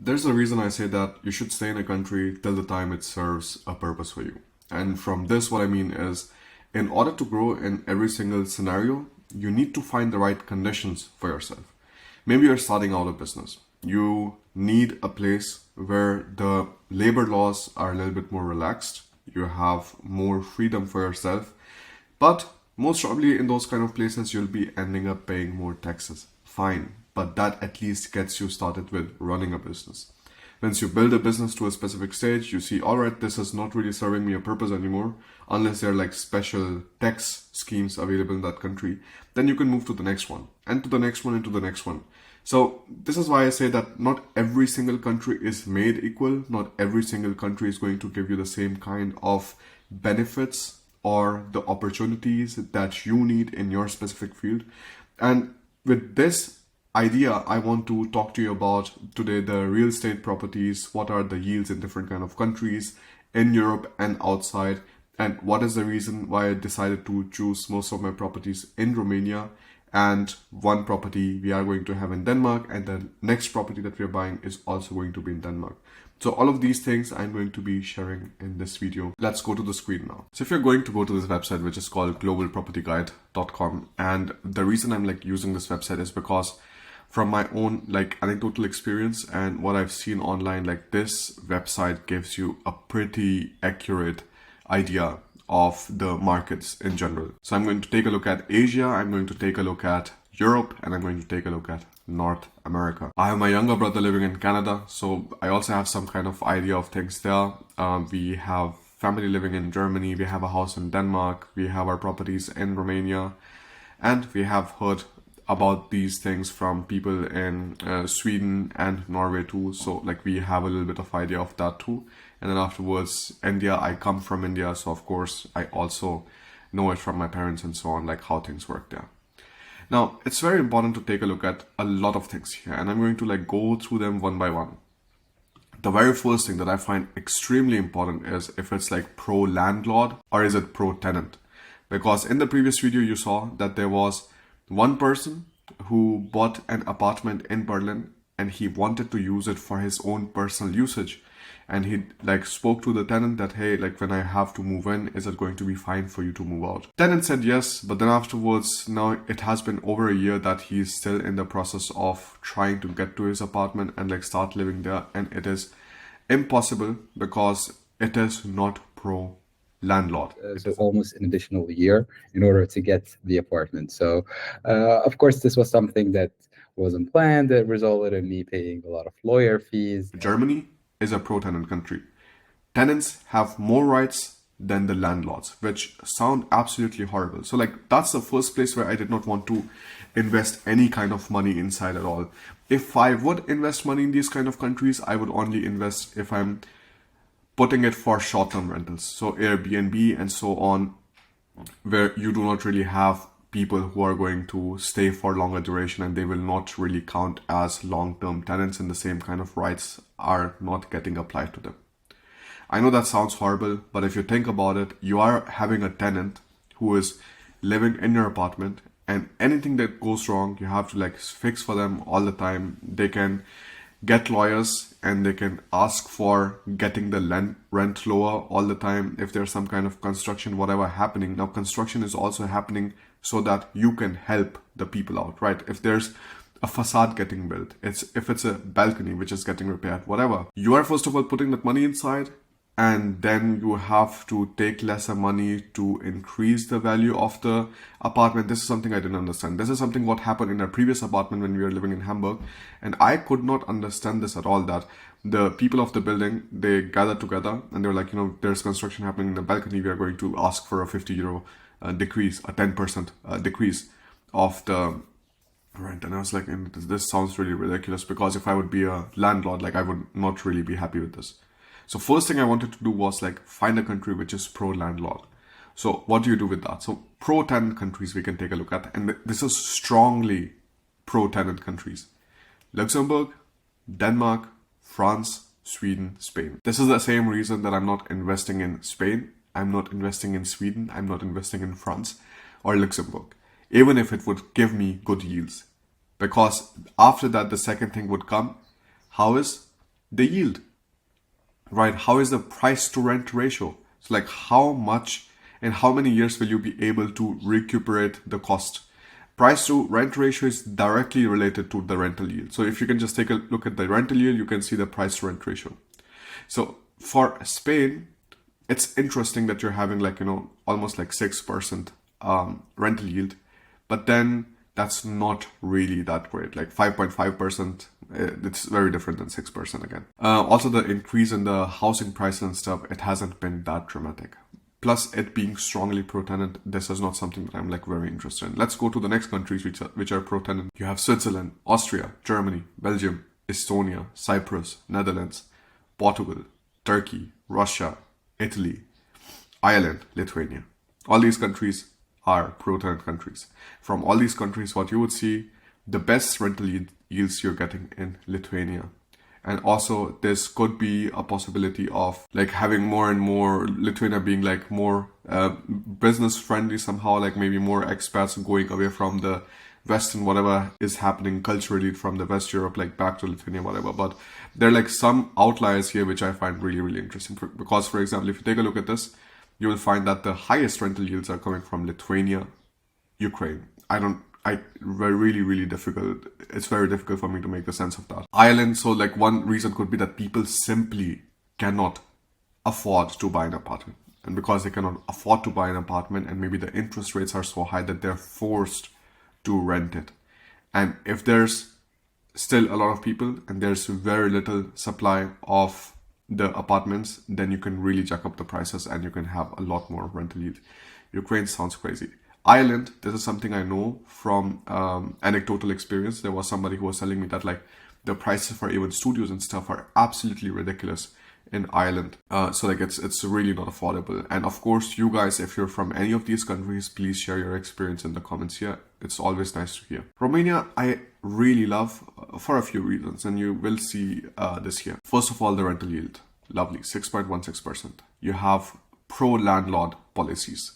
There's a reason I say that you should stay in a country till the time it serves a purpose for you. And from this, what I mean is, in order to grow in every single scenario, you need to find the right conditions for yourself. Maybe you're starting out a business. You need a place where the labor laws are a little bit more relaxed. You have more freedom for yourself. But most probably in those kind of places, you'll be ending up paying more taxes. Fine, but that at least gets you started with running a business. Once you build a business to a specific stage, you see, all right, this is not really serving me a purpose anymore, unless there are like special tax schemes available in that country, then you can move to the next one, and to the next one, and to the next one. So this is why I say that not every single country is made equal. Not every single country is going to give you the same kind of benefits or the opportunities that you need in your specific field. And with this idea, I want to talk to you about today the real estate properties, what are the yields in different kind of countries in Europe and outside, and what is the reason why I decided to choose most of my properties in Romania, and one property we are going to have in Denmark, and the next property that we are buying is also going to be in Denmark. So all of these things I'm going to be sharing in this video. Let's go to the screen now. So if you're going to go to this website, which is called globalpropertyguide.com, and the reason I'm using this website is because from my own anecdotal experience and what I've seen online, this website gives you a pretty accurate idea of the markets in general. So I'm going to take a look at Asia, I'm going to take a look at Europe, and I'm going to take a look at North America. I have my younger brother living in Canada, so I also have some kind of idea of things there. We have family living in Germany, we have a house in Denmark, we have our properties in Romania, and we have heard about these things from people in Sweden and Norway too. So we have a little bit of idea of that too. And then afterwards, India, I come from India. So of course, I also know it from my parents and so on, how things work there. Now, it's very important to take a look at a lot of things here. And I'm going to go through them one by one. The very first thing that I find extremely important is if it's pro-landlord or is it pro-tenant. Because in the previous video, you saw that there was one person who bought an apartment in Berlin and he wanted to use it for his own personal usage. And he spoke to the tenant that, hey, when I have to move in, is it going to be fine for you to move out? Tenant said yes, but then afterwards, now it has been over a year that he's still in the process of trying to get to his apartment and start living there. And it is impossible because it is not pro-landlord. So almost an additional year in order to get the apartment. So of course, this was something that wasn't planned. That resulted in me paying a lot of lawyer fees. Germany is a pro-tenant country. Tenants have more rights than the landlords, which sound absolutely horrible. So that's the first place where I did not want to invest any kind of money inside at all. If I would invest money in these kind of countries, I would only invest if I'm putting it for short-term rentals. So Airbnb and so on, where you do not really have people who are going to stay for longer duration and they will not really count as long-term tenants and the same kind of rights are not getting applied to them. I know that sounds horrible, but if you think about it, you are having a tenant who is living in your apartment and anything that goes wrong, you have to fix for them all the time. They can get lawyers and they can ask for getting the rent lower all the time if there's some kind of construction, whatever happening. Now, construction is also happening so that you can help the people out, right? If there's a facade getting built, if it's a balcony which is getting repaired, whatever, you are first of all putting that money inside, and then you have to take lesser money to increase the value of the apartment. This is something I didn't understand. This is something what happened in a previous apartment when we were living in Hamburg, and I could not understand this at all, that the people of the building, they gathered together and they were there's construction happening in the balcony, we are going to ask for a 50 euro decrease, a 10% decrease of the rent. And I was this sounds really ridiculous, because if I would be a landlord, I would not really be happy with this. So first thing I wanted to do was find a country which is pro-landlord. So what do you do with that? So pro-tenant countries we can take a look at, and this is strongly pro-tenant countries: Luxembourg, Denmark, France, Sweden, Spain. This is the same reason that I'm not investing in Spain, I'm not investing in Sweden, I'm not investing in France or Luxembourg, even if it would give me good yields. Because after that, the second thing would come: how is the yield, right? How is the price to rent ratio? So like how much and how many years will you be able to recuperate the cost? Price to rent ratio is directly related to the rental yield. So if you can just take a look at the rental yield, you can see the price to rent ratio. So for Spain, it's interesting that you're having like, almost like 6% rental yield, but then that's not really that great. Like 5.5%, it's very different than 6% again. Also, the increase in the housing prices and stuff, it hasn't been that dramatic. Plus, it being strongly pro-tenant, this is not something that I'm like very interested in. Let's go to the next countries which are pro-tenant. You have Switzerland, Austria, Germany, Belgium, Estonia, Cyprus, Netherlands, Portugal, Turkey, Russia, Italy, Ireland, Lithuania. All these countries are pro-tenant countries. From all these countries, what you would see, the best rental yields you're getting in Lithuania. And also this could be a possibility of like having more and more Lithuania being like more business friendly somehow, like maybe more expats going away from the West and whatever is happening culturally from the West Europe, like back to Lithuania, whatever. But there are like some outliers here, which I find really, really interesting. Because for example, if you take a look at this, you will find that the highest rental yields are coming from Lithuania, Ukraine. Really difficult. It's very difficult for me to make the sense of that. Ireland, so like one reason could be that people simply cannot afford to buy an apartment. And because they cannot afford to buy an apartment and maybe the interest rates are so high that they're forced to rent it. And if there's still a lot of people and there's very little supply of the apartments, then you can really jack up the prices and you can have a lot more rental yield. Ukraine sounds crazy. Ireland, this is something I know from anecdotal experience. There was somebody who was telling me that like the prices for even studios and stuff are absolutely ridiculous in Ireland. So like it's really not affordable. And of course, you guys, if you're from any of these countries, please share your experience in the comments here. It's always nice to hear. Romania, I really love for a few reasons, and you will see this here. First of all, the rental yield, lovely, 6.16%. You have pro-landlord policies.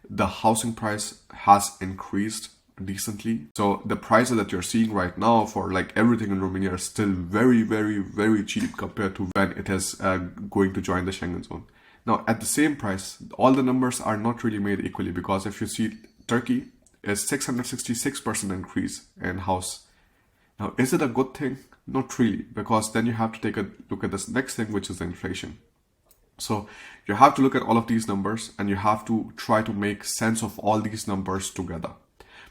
The housing price has increased decently. So the prices that you're seeing right now for like everything in Romania are still very cheap compared to when it is going to join the Schengen zone. Now at the same price, all the numbers are not really made equally, because if you see Turkey is 666% increase in house. Now is it a good thing? Not really, because then you have to take a look at this next thing, which is inflation. So you have to look at all of these numbers and you have to try to make sense of all these numbers together.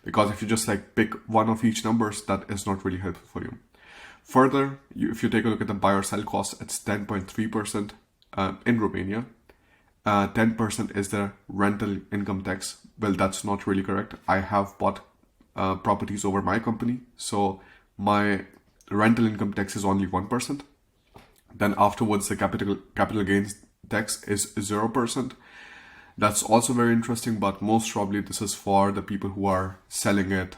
Because if you just like pick one of each numbers, that is not really helpful for you. Further, if you take a look at the buy or sell cost, it's 10.3% in Romania. 10% is the rental income tax. Well, that's not really correct. I have bought properties over my company. So my rental income tax is only 1%. Then afterwards, the capital gains tax is 0%. That's also very interesting, but most probably this is for the people who are selling it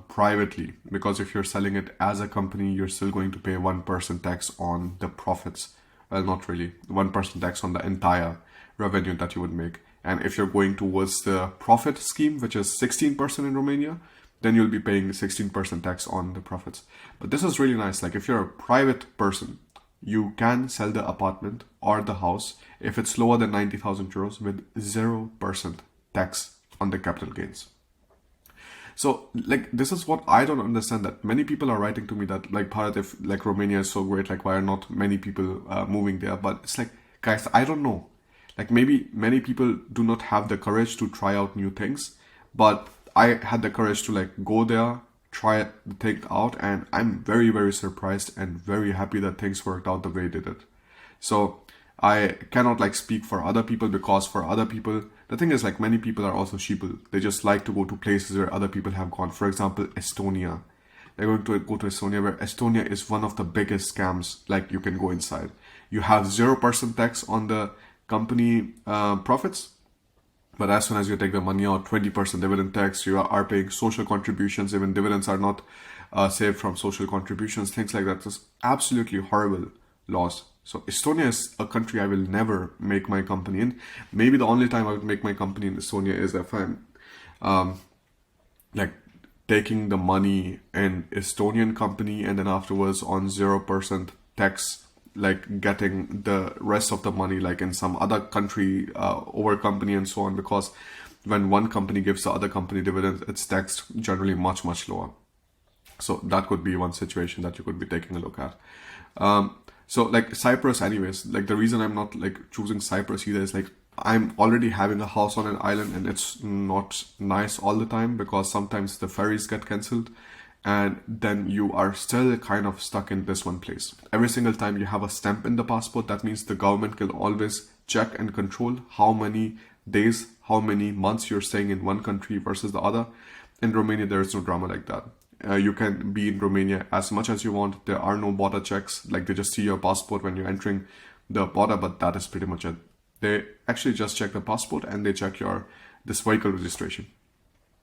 privately. Because if you're selling it as a company, you're still going to pay 1% tax on the profits. Well, not really. 1% tax on the entire revenue that you would make. And if you're going towards the profit scheme, which is 16% in Romania, then you'll be paying 16% tax on the profits. But this is really nice. Like if you're a private person, you can sell the apartment or the house if it's lower than 90,000 euros with 0% tax on the capital gains. So like this is what I don't understand, that many people are writing to me that like Bharat, if like Romania is so great, like why are not many people moving there? But it's like, guys, I don't know. Like maybe many people do not have the courage to try out new things, but I had the courage to like go there, try the thing out, and I'm very surprised and very happy that things worked out the way they did. So I cannot like speak for other people, because for other people, the thing is like many people are also sheeple. They just like to go to places where other people have gone. For example, Estonia. They're going to go to Estonia, where Estonia is one of the biggest scams like you can go inside. You have 0% tax on the company profits. But as soon as you take the money out, 20% dividend tax, you are paying social contributions. Even dividends are not saved from social contributions, things like that. It's absolutely horrible laws. So Estonia is a country I will never make my company in. Maybe the only time I would make my company in Estonia is if I'm like taking the money in Estonian company and then afterwards on 0% tax like getting the rest of the money like in some other country over company and so on, because when one company gives the other company dividends, it's taxed generally much lower. So that could be one situation that you could be taking a look at. So like Cyprus anyways, like the reason I'm not like choosing Cyprus either is like I'm already having a house on an island and it's not nice all the time because sometimes the ferries get cancelled and then you are still kind of stuck in this one place. Every single time you have a stamp in the passport, that means the government can always check and control how many days, how many months you're staying in one country versus the other. In Romania, there is no drama like that. You can be in Romania as much as you want. There are no border checks. Like they just see your passport when you're entering the border, but that is pretty much it. They actually just check the passport and they check this vehicle registration.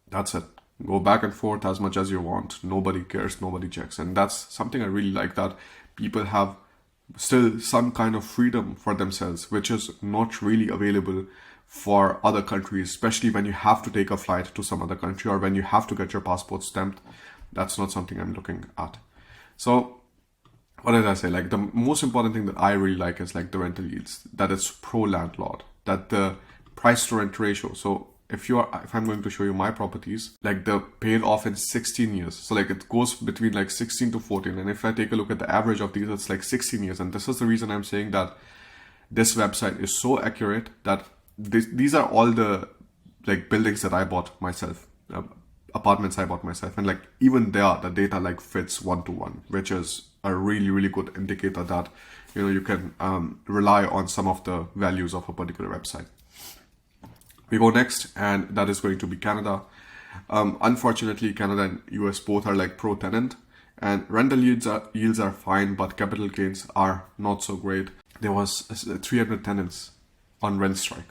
That's it. Go back and forth as much as you want. Nobody cares, nobody checks. And that's something I really like, that people have still some kind of freedom for themselves, which is not really available for other countries, especially when you have to take a flight to some other country or when you have to get your passport stamped. That's not something I'm looking at. So what did I say? Like the most important thing that I really like is like the rental yields, that it's pro landlord, that the price to rent ratio. So if I'm going to show you my properties, like they're paid off in 16 years. So like it goes between like 16 to 14. And if I take a look at the average of these, it's like 16 years. And this is the reason I'm saying that this website is so accurate, that these are all the like buildings that I bought myself, apartments I bought myself, and like even there the data like fits 1-to-1, which is a really good indicator that you can rely on some of the values of a particular website. We go next, and that is going to be Canada. Unfortunately, Canada and US both are like pro tenant, and rental yields are fine, but capital gains are not so great. There was 300 tenants on rent strike.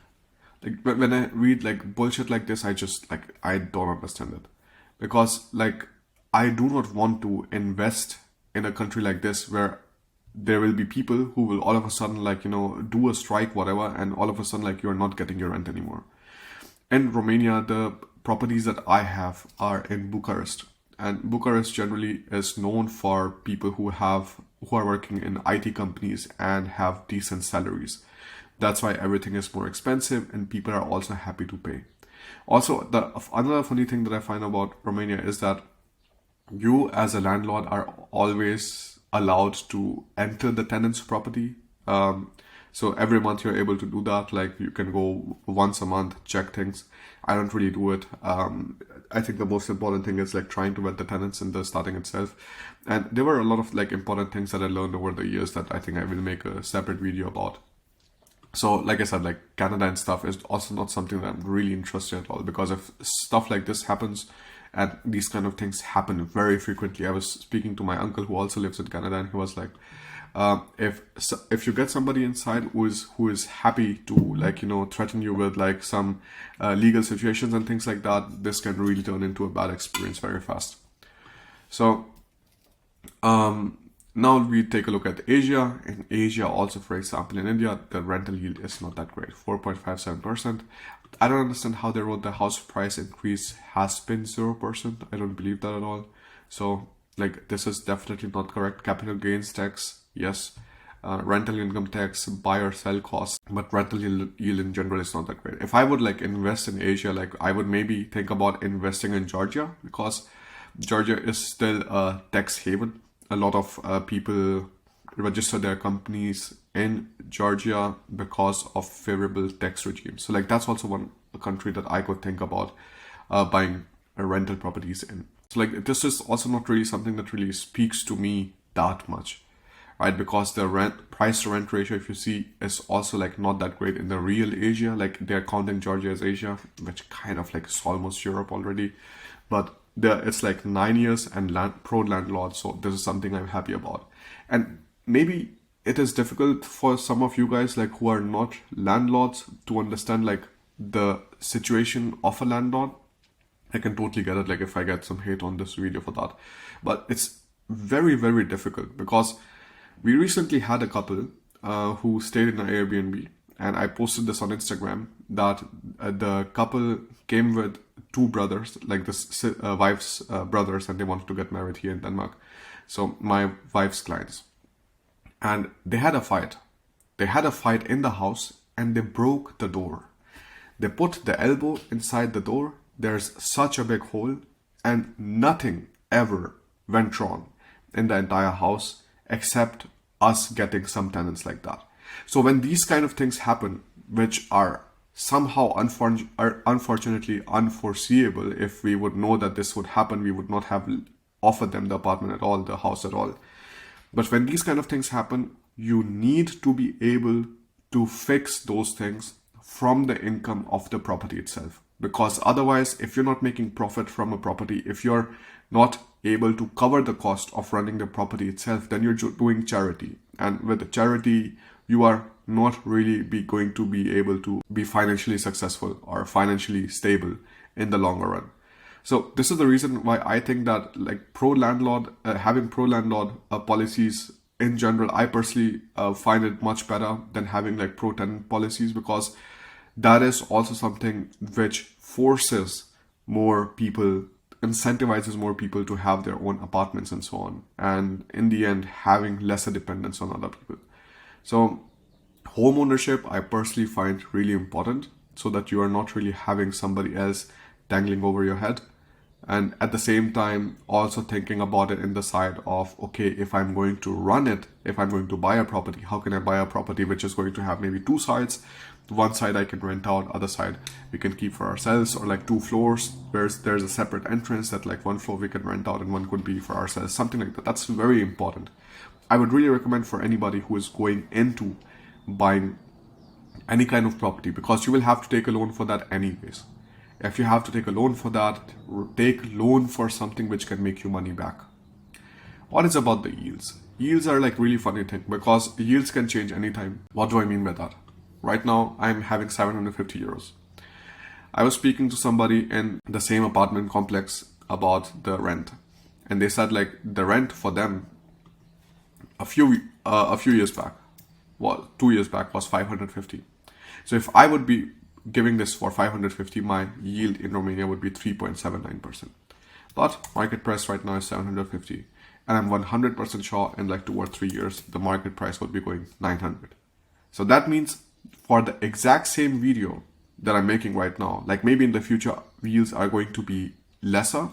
Like when I read like bullshit like this, I don't understand it, because like I do not want to invest in a country like this where there will be people who will all of a sudden like do a strike, whatever, and all of a sudden like you're not getting your rent anymore. In Romania, the properties that I have are in Bucharest, and Bucharest generally is known for people who are working in IT companies and have decent salaries. That's why everything is more expensive and people are also happy to pay. Also, another funny thing that I find about Romania is that you as a landlord are always allowed to enter the tenant's property. So every month you're able to do that. Like you can go once a month, check things. I don't really do it. I think the most important thing is like trying to vet the tenants in the starting itself. And there were a lot of like important things that I learned over the years that I think I will make a separate video about. So like I said, like Canada and stuff is also not something that I'm really interested in at all, because if stuff like this happens, and these kind of things happen very frequently. I was speaking to my uncle who also lives in Canada, and he was like, if you get somebody inside who is happy to like threaten you with like some legal situations and things like that, this can really turn into a bad experience very fast. So now we take a look at Asia. In Asia also, for example, in India, the rental yield is not that great, 4.57%. I don't understand how they wrote the house price increase has been 0%. I don't believe that at all. So like this is definitely not correct. Capital gains tax, yes. Rental income tax, buy or sell costs, but rental yield in general is not that great. If I would like invest in Asia, like I would maybe think about investing in Georgia, because Georgia is still a tax haven. A lot of people register their companies in Georgia because of favorable tax regimes. So like that's also a country that I could think about buying rental properties in. So like this is also not really something that really speaks to me that much, right? Because the price to rent ratio, if you see, is also like not that great in the real Asia. Like they're counting Georgia as Asia, which kind of like is almost Europe already, but it's like 9 years and pro landlord. So this is something I'm happy about. And maybe it is difficult for some of you guys like who are not landlords to understand like the situation of a landlord. I can totally get it, like if I get some hate on this video for that, but it's very difficult, because we recently had a couple who stayed in an Airbnb, and I posted this on Instagram that the couple came with two brothers, like this wife's brothers, and they wanted to get married here in Denmark. So my wife's clients. and they had a fight. They had a fight in the house and they broke the door. They put the elbow inside the door. There's such a big hole, and nothing ever went wrong in the entire house except us getting some tenants like that. So when these kind of things happen, which are somehow unfortunately unforeseeable, if we would know that this would happen, we would not have offered them the apartment at all, the house at all. But when these kind of things happen, you need to be able to fix those things from the income of the property itself. Because otherwise, if you're not making profit from a property, if you're not able to cover the cost of running the property itself, then you're doing charity. And with the charity, you are not really going to be able to be financially successful or financially stable in the longer run. So this is the reason why I think that like having pro-landlord policies in general, I personally find it much better than having like pro-tenant policies, because that is also something which forces more people, incentivizes more people to have their own apartments and so on. And in the end, having lesser dependence on other people. So home ownership, I personally find really important, so that you are not really having somebody else dangling over your head. And at the same time, also thinking about it in the side of, okay, if I'm going to run it, if I'm going to buy a property, how can I buy a property which is going to have maybe two sides? One side I can rent out, other side we can keep for ourselves, or like two floors where there's a separate entrance that like one floor we can rent out and one could be for ourselves, something like that. That's very important. I would really recommend for anybody who is going into buying any kind of property, because you will have to take a loan for that anyways. If you have to take a loan for that, take loan for something which can make you money back. What is about the yields? Yields are like really funny thing, because yields can change anytime. What do I mean by that? Right now, I'm having 750 euros. I was speaking to somebody in the same apartment complex about the rent, and they said like the rent for them a few years back, well, 2 years back, was 550. So if I would be giving this for 550, my yield in Romania would be 3.79%. But market price right now is 750. And I'm 100% sure in like 2 or 3 years, the market price would be going 900. So that means for the exact same video that I'm making right now, like maybe in the future, yields are going to be lesser.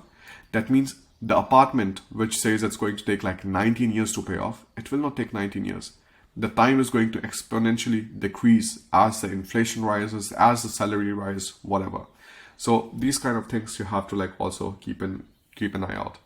That means the apartment, which says it's going to take like 19 years to pay off, it will not take 19 years. The time is going to exponentially decrease as the inflation rises, as the salary rises, whatever. So these kind of things you have to like also keep an eye out.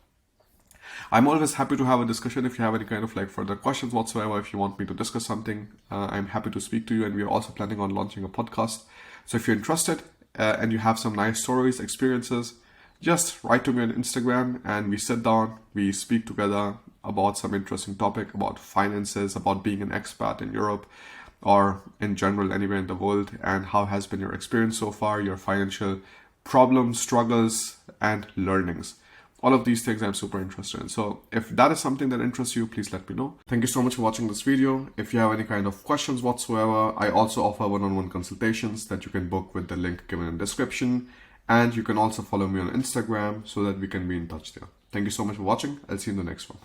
I'm always happy to have a discussion. If you have any kind of like further questions whatsoever, if you want me to discuss something, I'm happy to speak to you. And we are also planning on launching a podcast. So if you're interested and you have some nice stories, experiences, just write to me on Instagram and we sit down, we speak together about some interesting topic, about finances, about being an expat in Europe or in general anywhere in the world, and how has been your experience so far, your financial problems, struggles, and learnings. All of these things I'm super interested in. So if that is something that interests you, please let me know. Thank you so much for watching this video. If you have any kind of questions whatsoever, I also offer one-on-one consultations that you can book with the link given in the description. And you can also follow me on Instagram so that we can be in touch there. Thank you so much for watching. I'll see you in the next one.